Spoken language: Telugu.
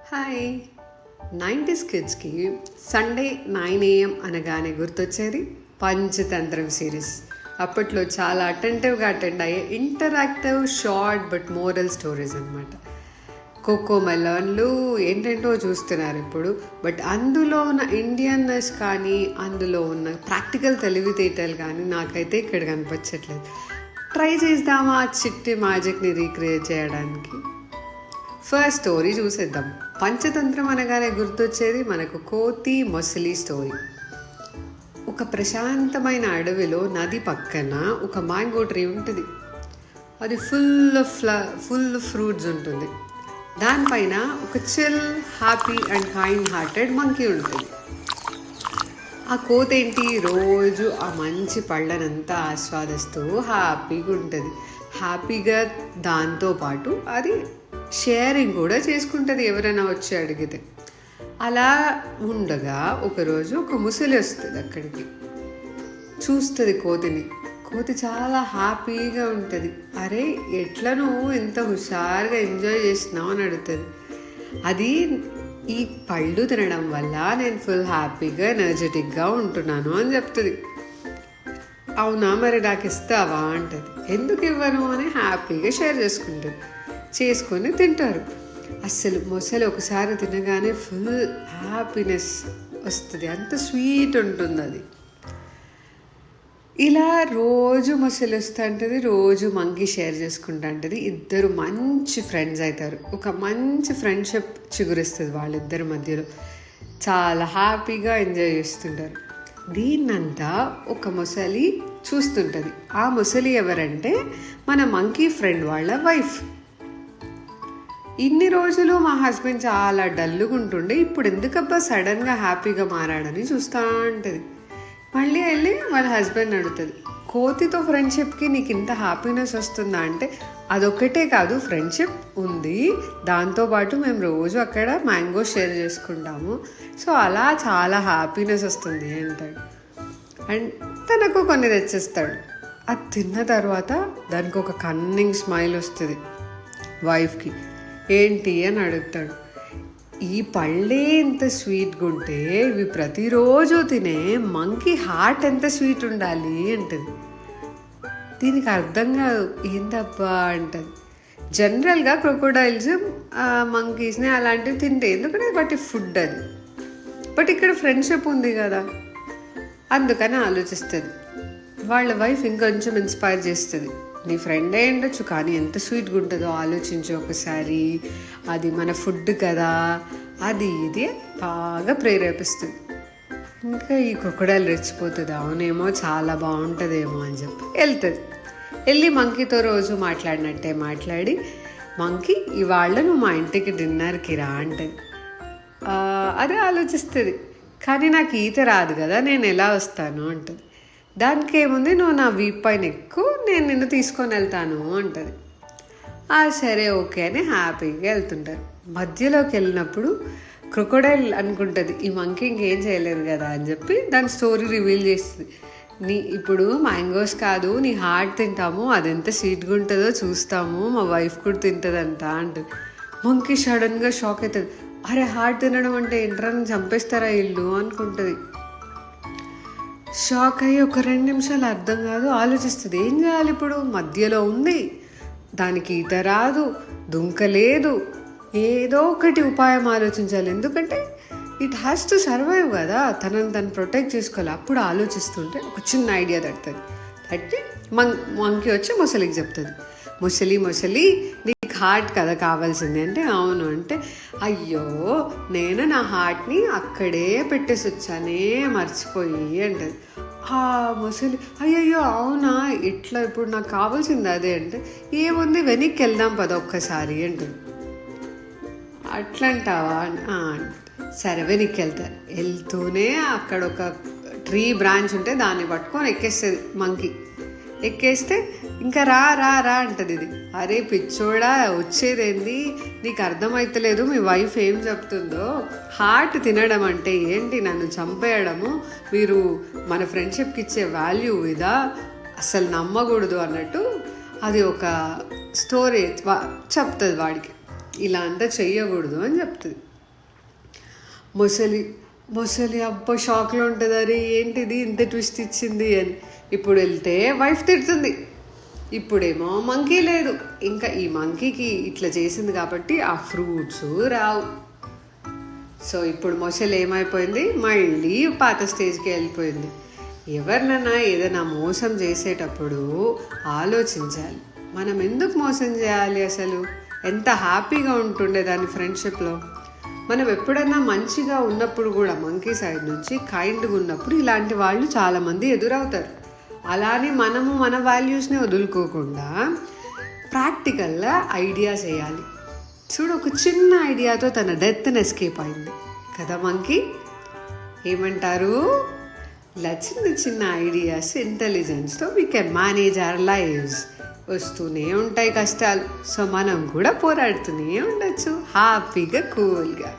హాయ్. 90s కిడ్స్కి సండే 9 AM అనగానే గుర్తొచ్చేది పంచతంత్రం సిరీస్. అప్పట్లో చాలా అటెంటివ్గా అటెండ్ అయ్యే interactive short but moral stories అనమాట. కోకో మెలన్లు ఏంటంటో చూస్తున్నారు ఇప్పుడు, బట్ అందులో ఉన్న ఇండియన్నెస్ కానీ అందులో ఉన్న ప్రాక్టికల్ తెలివితేటలు కానీ నాకైతే ఇక్కడ కనిపించట్లేదు. ట్రై చేద్దామా ఆ చిట్టి మ్యాజిక్ని రీక్రియేట్ చేయడానికి. ఫస్ట్ స్టోరీ చూసేద్దాం. పంచతంత్రం అనగానే గుర్తొచ్చేది మనకు కోతి మొసలి స్టోరీ. ఒక ప్రశాంతమైన అడవిలో నది పక్కన ఒక మ్యాంగో ట్రీ ఉంటుంది. అది ఫుల్ ఫ్రూట్స్ ఉంటుంది. దానిపైన ఒక chill, happy and kind hearted monkey ఉంటుంది. ఆ కోతి ఏంటి, రోజు ఆ మంచి పళ్ళనంతా ఆస్వాదిస్తూ హ్యాపీగా ఉంటుంది. హ్యాపీగా దాంతోపాటు అది షేరింగ్ కూడా చేసుకుంటుంది ఎవరైనా వచ్చి అడిగితే. అలా ఉండగా ఒకరోజు ఒక ముసలి వస్తుంది అక్కడికి. చూస్తుంది కోతిని. కోతి చాలా హ్యాపీగా ఉంటుంది. అరే, ఎట్లా నువ్వు ఇంత హుషారుగా ఎంజాయ్ చేసినావు అని అడుగుతుంది. అది ఈ పళ్ళు తినడం వల్ల నేను ఫుల్ హ్యాపీగా ఎనర్జెటిక్గా ఉంటున్నాను అని చెప్తుంది. అవునా, మరి నాకు ఇస్తావా అంటది. ఎందుకు ఇవ్వను అని హ్యాపీగా షేర్ చేసుకొని తింటారు. అస్సలు మొసలి ఒకసారి తినగానే ఫుల్ హ్యాపీనెస్ వస్తుంది. అంత స్వీట్ ఉంటుంది అది. ఇలా రోజు మొసలి వస్తూ ఉంటుంది, రోజు మంకీ షేర్ చేసుకుంటూ ఉంటుంది. ఇద్దరు మంచి ఫ్రెండ్స్ అవుతారు. ఒక మంచి ఫ్రెండ్షిప్ చిగురిస్తుంది వాళ్ళిద్దరి మధ్యలో. చాలా హ్యాపీగా ఎంజాయ్ చేస్తుంటారు. దీన్నంతా ఒక మొసలి చూస్తుంటుంది. ఆ మొసలి ఎవరంటే మన మంకీ ఫ్రెండ్ వాళ్ళ వైఫ్. ఇన్ని రోజులు మా హస్బెండ్ చాలా డల్లుగా ఉంటుండే, ఇప్పుడు ఎందుకబ్బా సడన్గా హ్యాపీగా మారాడని చూస్తూ ఉంటుంది. మళ్ళీ వెళ్ళి వాళ్ళ హస్బెండ్ అడుగుతుంది, కోతితో ఫ్రెండ్షిప్కి నీకు ఇంత హ్యాపీనెస్ వస్తుందా అంటే, అదొక్కటే కాదు, ఫ్రెండ్షిప్ ఉంది, దాంతోపాటు మేము రోజు అక్కడ మ్యాంగో షేర్ చేసుకుంటాము, సో అలా చాలా హ్యాపీనెస్ వస్తుంది అంటాడు. అండ్ తనకు కొన్ని తెచ్చిస్తాడు. అది తిన్న తర్వాత దానికి ఒక కన్నింగ్ స్మైల్ వస్తుంది వైఫ్కి. ఏంటి అని అడుగుతాడు. ఈ పళ్ళే ఎంత స్వీట్గా ఉంటే ఇవి ప్రతిరోజు తినే మంకీ హార్ట్ ఎంత స్వీట్ ఉండాలి అంటది. దీనికి అర్థం కాదు, ఏంటబ్బా అంటది. జనరల్గా క్రొకోడైల్స్ మంకీస్ని అలాంటివి తింటే, ఎందుకంటే వాటి ఫుడ్ అది. బట్ ఇక్కడ ఫ్రెండ్షిప్ ఉంది కదా, అందుకని ఆలోచిస్తుంది. వాళ్ళ వైఫ్ ఇంకొంచెం ఇన్స్పైర్ చేస్తుంది. నీ ఫ్రెండ్ అయి ఉండొచ్చు, కానీ ఎంత స్వీట్గా ఉంటుందో ఆలోచించు ఒకసారి, అది మన ఫుడ్ కదా, అది ఇది బాగా ప్రేరేపిస్తుంది. ఇంకా ఈ క్రొకోడైల్ రెచ్చిపోతుంది. అవునేమో చాలా బాగుంటుందేమో అని చెప్పి వెళ్ళి మంకీతో రోజు మాట్లాడినట్టే మాట్లాడి, మంకీ ఇవాళ నువ్వు మా ఇంటికి డిన్నర్కి రా అంటది. అదే ఆలోచిస్తుంది, కానీ నాకు ఈత రాదు కదా, నేను ఎలా వస్తాను అంటది. దానికి ఏముంది, నువ్వు నా వీప్ పైన ఎక్కువ, నేను నిన్ను తీసుకొని వెళ్తాను అంటది. సరే ఓకే అని హ్యాపీగా వెళ్తుంటారు. మధ్యలోకి వెళ్ళినప్పుడు క్రొకోడైల్ అనుకుంటుంది ఈ మంకీ ఇంకేం చేయలేదు కదా అని చెప్పి దాని స్టోరీ రివీల్ చేస్తుంది. ఇప్పుడు మ్యాంగోస్ కాదు, నీ హార్ట్ తింటాము, అది ఎంత స్వీట్గా ఉంటుందో చూస్తాము, మా వైఫ్ కూడా తింటుందంట అంటుంది. మంకీ సడన్గా షాక్ అవుతుంది. అరే, హార్ట్ తినడం అంటే ఏంట్రా, చంపేస్తారా ఇల్లు అనుకుంటుంది. షాక్ అయ్యి ఒక 2 నిమిషాలు అర్థం కాదు, ఆలోచిస్తుంది ఏం చేయాలి ఇప్పుడు. మధ్యలో ఉంది, దానికి ఈత రాదు, దుంకలేదు, ఏదో ఒకటి ఉపాయం ఆలోచించాలి, ఎందుకంటే ఇట్ హ్యాస్ టు సర్వైవ్ కదా, తనని తను ప్రొటెక్ట్ చేసుకోవాలి. అప్పుడు ఆలోచిస్తుంటే ఒక చిన్న ఐడియా తట్టి మంకీ వచ్చి మొసలికి చెప్తుంది. మొసలి నీకు హార్ట్ కదా కావాల్సింది అంటే, అవును అంటే, అయ్యో నేను నా హార్ట్ని అక్కడే పెట్టేసి వచ్చానే మర్చిపోయి అంటది. మొసలి అయ్యయ్యో అవునా, ఇట్లా ఇప్పుడు నాకు కావాల్సింది అదే అంటే, ఏముంది వెనక్కి వెళ్దాం పద ఒక్కసారి అంటుంది. అట్లంటావా? సరే వెనక్కి వెళ్తూనే అక్కడ ఒక ట్రీ బ్రాంచ్ ఉంటే దాన్ని పట్టుకొని ఎక్కేస్తుంది మంకీ. ఎక్కేస్తే ఇంకా రా అంటది ఇది. అరే పిచ్చోడా, వచ్చేదేంది, నీకు అర్థమవుతలేదు మీ వైఫ్ ఏం చెప్తుందో, హార్ట్ తినడం అంటే ఏంటి, నన్ను చంపేయడము, మీరు మన ఫ్రెండ్షిప్కి ఇచ్చే వాల్యూ ఇదా, అసలు నమ్మకూడదు అన్నట్టు అది ఒక స్టోరీ చెప్తుంది వాడికి. ఇలా అంతా చెయ్యకూడదు అని చెప్తుంది. మొసలి మొసలి అబ్బా షాక్లో ఉంటుంది, అరే ఏంటిది ఇంత ట్విస్ట్ ఇచ్చింది అని. ఇప్పుడు వెళ్తే వైఫ్ తిడుతుంది, ఇప్పుడేమో మంకీ లేదు. ఇంకా ఈ మంకీకి ఇట్లా చేసింది కాబట్టి ఆ ఫ్రూట్స్ రావు. సో ఇప్పుడు మొసలి ఏమైపోయింది, మళ్ళీ పాత స్టేజ్కి వెళ్ళిపోయింది. ఎవరినైనా ఏదైనా మోసం చేసేటప్పుడు ఆలోచించాలి, మనం ఎందుకు మోసం చేయాలి, అసలు ఎంత హ్యాపీగా ఉంటుండే దాని ఫ్రెండ్షిప్లో. మనం ఎప్పుడైనా మంచిగా ఉన్నప్పుడు కూడా మంకీ సైడ్ నుంచి కైండ్గా ఉన్నప్పుడు ఇలాంటి వాళ్ళు చాలామంది ఎదురవుతారు. అలానే మనము మన వాల్యూస్ని వదులుకోకుండా ప్రాక్టికల్గా ఐడియాస్ వేయాలి. చూడు, ఒక చిన్న ఐడియాతో తన డెత్ని ఎస్కేప్ అయింది కదా మంకీ. ఏమంటారు, ఇలా చిన్న చిన్న ఐడియాస్, ఇంటెలిజెన్స్తో we can manage our lives. వస్తూనే ఉంటాయి కష్టాలు, సో మనం కూడా పోరాడుతూనే ఉండొచ్చు హ్యాపీగా కూల్గా.